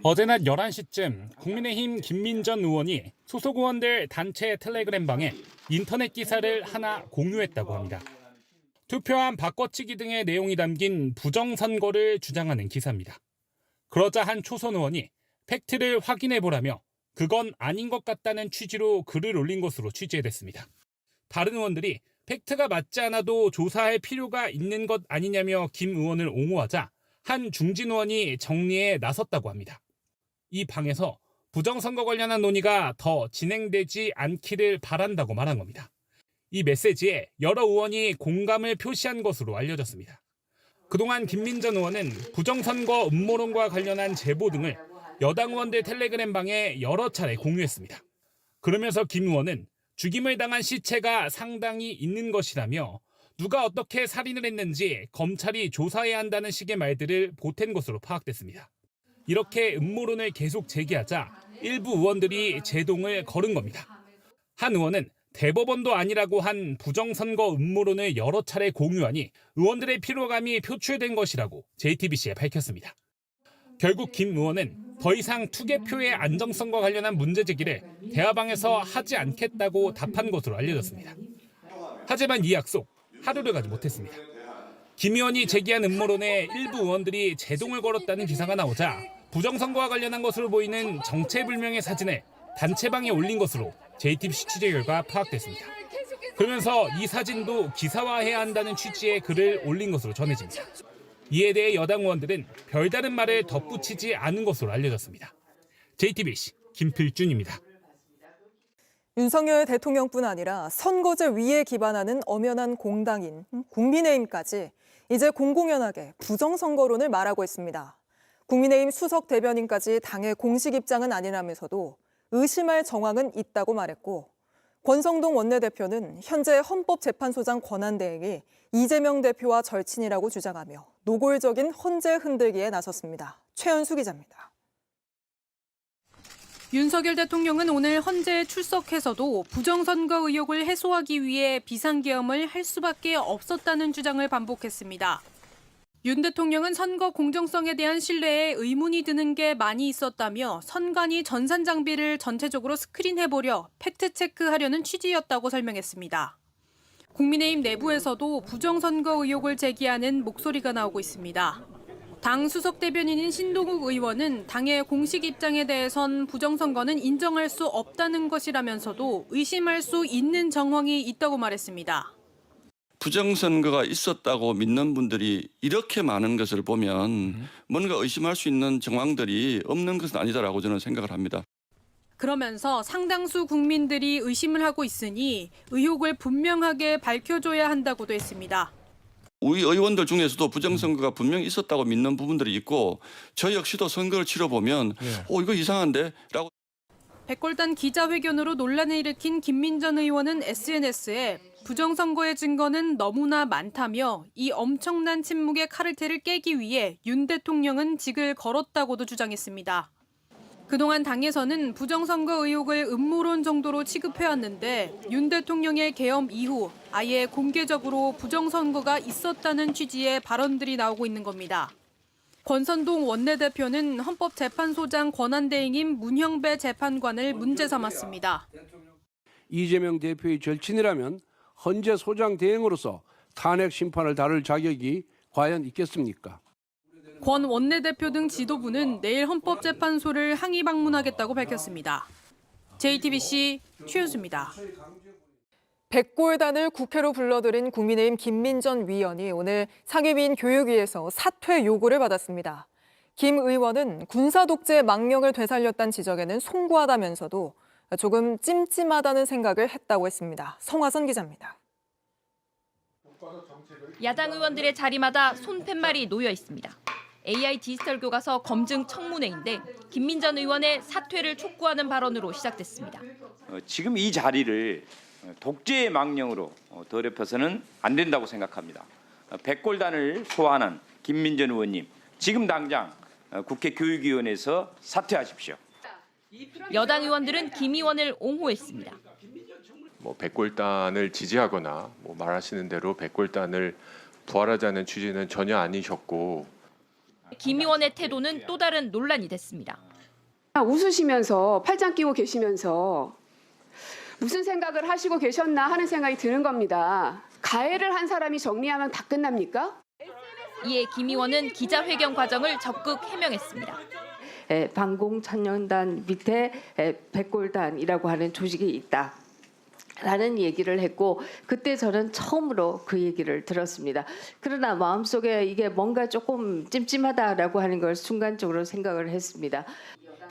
어제 낮 11시쯤 국민의힘 김민전 의원이 소속 의원들 단체 텔레그램방에 인터넷 기사를 하나 공유했다고 합니다. 투표함 바꿔치기 등의 내용이 담긴 부정선거를 주장하는 기사입니다. 그러자 한 초선 의원이 팩트를 확인해보라며 그건 아닌 것 같다는 취지로 글을 올린 것으로 취재됐습니다. 다른 의원들이 팩트가 맞지 않아도 조사할 필요가 있는 것 아니냐며 김 의원을 옹호하자 한 중진 의원이 정리에 나섰다고 합니다. 이 방에서 부정선거 관련한 논의가 더 진행되지 않기를 바란다고 말한 겁니다. 이 메시지에 여러 의원이 공감을 표시한 것으로 알려졌습니다. 그동안 김민전 의원은 부정선거 음모론과 관련한 제보 등을 여당 의원들 텔레그램방에 여러 차례 공유했습니다. 그러면서 김 의원은 죽임을 당한 시체가 상당히 있는 것이라며 누가 어떻게 살인을 했는지 검찰이 조사해야 한다는 식의 말들을 보탠 것으로 파악됐습니다. 이렇게 음모론을 계속 제기하자 일부 의원들이 제동을 걸은 겁니다. 한 의원은 대법원도 아니라고 한 부정선거 음모론을 여러 차례 공유하니 의원들의 피로감이 표출된 것이라고 JTBC에 밝혔습니다. 결국 김 의원은 더 이상 투개표의 안정성과 관련한 문제 제기를 대화방에서 하지 않겠다고 답한 것으로 알려졌습니다. 하지만 이 약속 하루를 가지 못했습니다. 김 의원이 제기한 음모론에 일부 의원들이 제동을 걸었다는 기사가 나오자 부정선거와 관련한 것으로 보이는 정체불명의 사진을 단체방에 올린 것으로 JTBC 취재 결과 파악됐습니다. 그러면서 이 사진도 기사화해야 한다는 취지의 글을 올린 것으로 전해집니다. 이에 대해 여당 의원들은 별다른 말을 덧붙이지 않은 것으로 알려졌습니다. JTBC 김필준입니다. 윤석열 대통령뿐 아니라 선거제 위에 기반하는 엄연한 공당인 국민의힘까지 이제 공공연하게 부정선거론을 말하고 있습니다. 국민의힘 수석 대변인까지 당의 공식 입장은 아니라면서도 의심할 정황은 있다고 말했고, 권성동 원내대표는 현재 헌법재판소장 권한대행이 이재명 대표와 절친이라고 주장하며 노골적인 헌재 흔들기에 나섰습니다. 최연수 기자입니다. 윤석열 대통령은 오늘 헌재에 출석해서도 부정선거 의혹을 해소하기 위해 비상계엄을 할 수밖에 없었다는 주장을 반복했습니다. 윤 대통령은 선거 공정성에 대한 신뢰에 의문이 드는 게 많이 있었다며 선관위 전산 장비를 전체적으로 스크린해보려 팩트체크하려는 취지였다고 설명했습니다. 국민의힘 내부에서도 부정선거 의혹을 제기하는 목소리가 나오고 있습니다. 당 수석 대변인인 신동욱 의원은 당의 공식 입장에 대해선 부정선거는 인정할 수 없다는 것이라면서도 의심할 수 있는 정황이 있다고 말했습니다. 부정선거가 있었다고 믿는 분들이 이렇게 많은 것을 보면 뭔가 의심할 수 있는 정황들이 없는 것은 아니다라고 저는 생각을 합니다. 그러면서 상당수 국민들이 의심을 하고 있으니 의혹을 분명하게 밝혀줘야 한다고도 했습니다. 우리 의원들 중에서도 부정선거가 분명히 있었다고 믿는 부분들이 있고 저 역시도 선거를 치러보면 이거 이상한데? 라고. 백골단 기자회견으로 논란을 일으킨 김민전 의원은 SNS에 부정선거의 증거는 너무나 많다며 이 엄청난 침묵의 카르텔을 깨기 위해 윤 대통령은 직을 걸었다고도 주장했습니다. 그동안 당에서는 부정선거 의혹을 음모론 정도로 취급해왔는데 윤 대통령의 계엄 이후 아예 공개적으로 부정선거가 있었다는 취지의 발언들이 나오고 있는 겁니다. 권선동 원내대표는 헌법재판소장 권한대행인 문형배 재판관을 문제 삼았습니다. 이재명 대표의 절친이라면 헌재 소장 대행으로서 탄핵 심판을 다룰 자격이 과연 있겠습니까? 권 원내대표 등 지도부는 내일 헌법재판소를 항의 방문하겠다고 밝혔습니다. JTBC 최연수입니다. 백골단을 국회로 불러들인 국민의힘 김민전 위원이 오늘 상임위인 교육위에서 사퇴 요구를 받았습니다. 김 의원은 군사 독재 망령을 되살렸다는 지적에는 송구하다면서도 조금 찜찜하다는 생각을 했다고 했습니다. 성화선 기자입니다. 야당 의원들의 자리마다 손팻말이 놓여 있습니다. AI 디지털 교과서 검증 청문회인데 김민전 의원의 사퇴를 촉구하는 발언으로 시작됐습니다. 지금 이 자리를 독재의 망령으로 더럽혀서는 안 된다고 생각합니다. 백골단을 소환한 김민전 의원님, 지금 당장 국회 교육위원회에서 사퇴하십시오. 여당 의원들은 김 의원을 옹호했습니다. 백골단을 지지하거나 말하시는 대로 백골단을 부활하자는 취지는 전혀 아니셨고 김 의원의 태도는 또 다른 논란이 됐습니다. 웃으시면서 팔짱 끼고 계시면서 무슨 생각을 하시고 계셨나 하는 생각이 드는 겁니다. 가해를 한 사람이 정리하면 다 끝납니까? 이에 김 의원은 기자회견 과정을 적극 해명했습니다. 방공천연단 밑에 백골단이라고 하는 조직이 있다. 라는 얘기를 했고 그때 저는 처음으로 그 얘기를 들었습니다. 그러나 마음속에 이게 뭔가 조금 찜찜하다라고 하는 걸 순간적으로 생각을 했습니다.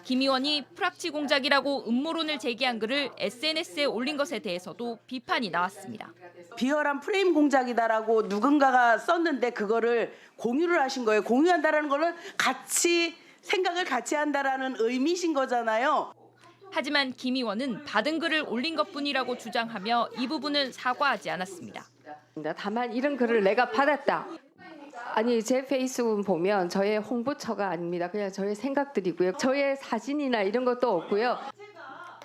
김 의원이 프락치 공작이라고 음모론을 제기한 글을 SNS에 올린 것에 대해서도 비판이 나왔습니다. 비열한 프레임 공작이다라고 누군가가 썼는데 그거를 공유를 하신 거예요. 공유한다라는 거는 같이 생각을 같이 한다라는 의미신 거잖아요. 하지만 김 의원은 받은 글을 올린 것뿐이라고 주장하며 이 부분은 사과하지 않았습니다. 다만 이런 글을 내가 받았다. 아니 제 페이스북 보면 저의 홍보처가 아닙니다. 그냥 저의 생각들이고요. 저의 사진이나 이런 것도 없고요.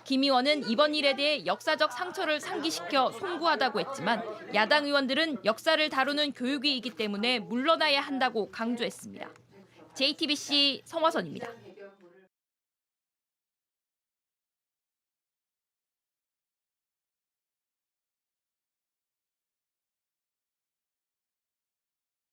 김 의원은 이번 일에 대해 역사적 상처를 상기시켜 송구하다고 했지만 야당 의원들은 역사를 다루는 교육위이기 때문에 물러나야 한다고 강조했습니다. JTBC 성화선입니다.